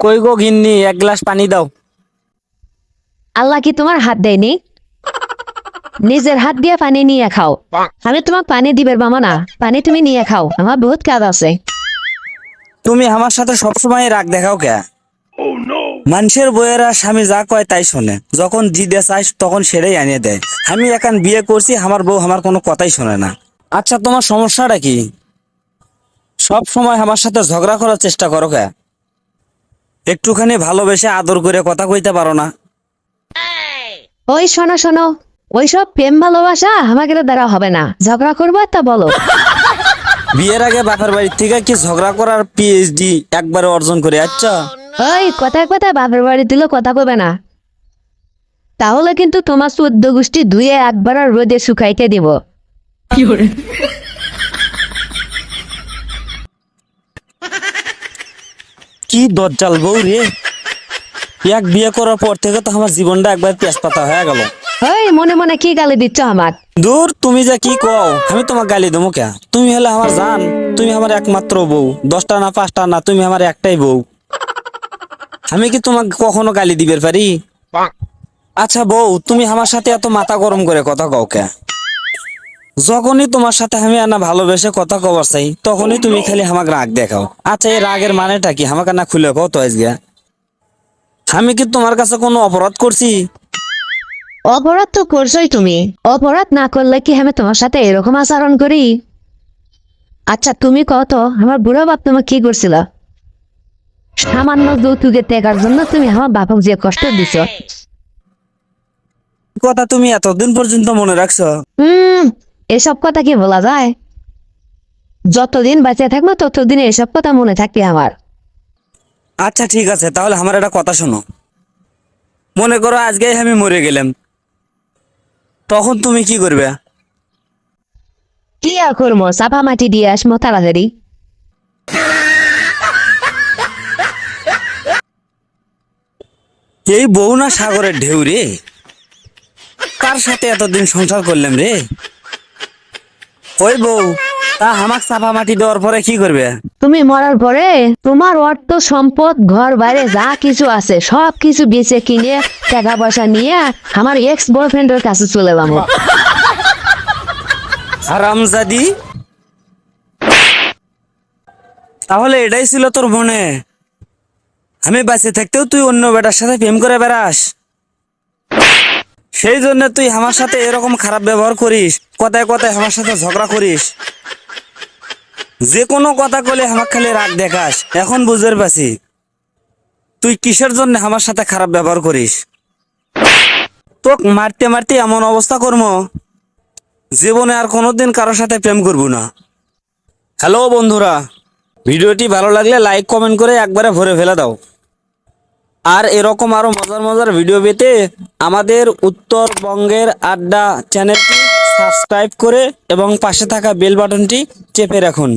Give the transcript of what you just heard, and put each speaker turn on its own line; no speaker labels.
কই গো গিন্নি, এক গ্লাস পানি দাও।
আল্লাহ কি তোমার হাত দেয়নি? নিজের হাত দিয়ে পানি নিয়ে খাও। আমি তোমাকে পানি দিবে বাবা না, পানি তুমি নিয়ে খাও, আমার বহুত কাজ আছে।
তুমি আমার সাথে সবসময় রাগ দেখাও কে? মানুষের বইয়েরা স্বামী যা কয় তাই শোনে, যখন দিতে চাই তখন সেটাই আনিয়ে দেয়। আমি এখন বিয়ে করছি, আমার বউ আমার কোনো কথাই শোনে না। আচ্ছা, তোমার সমস্যাটা কি? সব সময় আমার সাথে ঝগড়া করার চেষ্টা করো কে? একটুখানি ভালোবেসে আদর করে কথা কইতে পারো না?
ওই শোনো শোনো, ওইসব প্রেম ভালোবাসা আমাকে দ্বারা হবে না। ঝগড়া করবো তা বলো।
বিয়ের আগে বাপের বাড়ির থেকে কি ঝগড়া করার পিএইচডি একবারে অর্জন করে আচ্ছা?
ওই কথায় কথায় বাপের বাড়ি দিলেও কথা কবে না, তাহলে কিন্তু তোমার 14 গোষ্ঠী ধুয়ে একবার আর রোদে শুকাইতে দিব।
কি দজ্জাল বউ রে! এক বিয়ে করার পর থেকে তো আমার জীবনটা একবার তেজপাতা হয়ে গেল।
ওই মনে মনে কি গালি দিচ্ছ আমার?
দূর, তুমি যে কি কও, আমি তোমাকে গালি দেবো কে? তুমি হলে আমার জান, তুমি আমার একমাত্র বউ। 10টা না 5টা না, তুমি আমার একটাই বউ। আমি কি তোমাকে কখনো গালি দিবে পারি? আচ্ছা বউ, তুমি আমার সাথে এত মাথা গরম করে কথা কও কে? যখনই তোমার সাথে আমি না ভালোবেসে কথা কবার চাই, তখনই তুমি খালি আমাকে রাগ দেখাও। আচ্ছা, এই রাগের মানেটা কি আমাকে না খুলে কও তো আজকে। আমি কি তোমার কাছে কোনো অপরাধ করছি?
অপরাধ তো করছোই তুমি। অপরাধ না করলে কি আমি তোমার সাথে এরকম আচরণ করি? আচ্ছা তুমি কত, আমার বুড়ো বাপ তোমার কি করছিল? সামান্য যৌতুকের টাকার জন্য তুমি আমার বাপক যে কষ্ট দিছ।
কথা তুমি এতদিন পর্যন্ত মনে রাখছো?
এসব কথা কি বলা যায়? যতদিন বেঁচে থাকবো ততদিন এসব কথা মনে থাকবে আমার।
আচ্ছা ঠিক আছে, তাহলে আমার একটা কথা শোনো। মনে করো আজকেই আমি মরে গেলাম, তখন তুমি কি করবে?
কি আর করবো, চাপা মাটি দিয়ে আসবো তাড়াতাড়ি।
এই বউ না সাগরের ঢেউ রে! কার সাথে এতদিন সংসার করলাম রে? ওই বউ, তা আমাকে চাপা মাটি দেওয়ার পরে কি করবে?
তুমি মরার পরে তোমার অর্থ সম্পদ ঘর বাইরে যা কিছু আছে সব কিছু বেচে কিনে টাকা পয়সা নিয়ে আমার এক্স বয়ফ্রেন্ডের কাছে চলে যাবো।
হারামজাদি! তাহলে এটাই ছিল তোর মনে? আমি বাঁচে থাকতেও তুই অন্য বেটার সাথে প্রেম করে বেড়াস? সেই জন্য তুই আমার সাথে এরকম খারাপ ব্যবহার করিস, কথায় কথায় আমার সাথে ঝগড়া করিস, যে কোনো কথা বলে আমাকে খালি রাগ দেখাস। এখন বুঝতে পারছি তুই কিসের জন্য আমার সাথে খারাপ ব্যবহার করিস। তোকে মারতে মারতে এমন অবস্থা করবো, জীবনে আর কোনোদিন কারোর সাথে প্রেম করবো না। হ্যালো বন্ধুরা, ভিডিওটি ভালো লাগলে লাইক কমেন্ট করে একবারে ভরে ফেলে দাও। আর এরকম আরো মজার মজার ভিডিও পেতে আমাদের উত্তরবঙ্গের আড্ডা চ্যানেলটি সাবস্ক্রাইব করে এবং পাশে থাকা বেল বাটনটি চেপে রাখুন।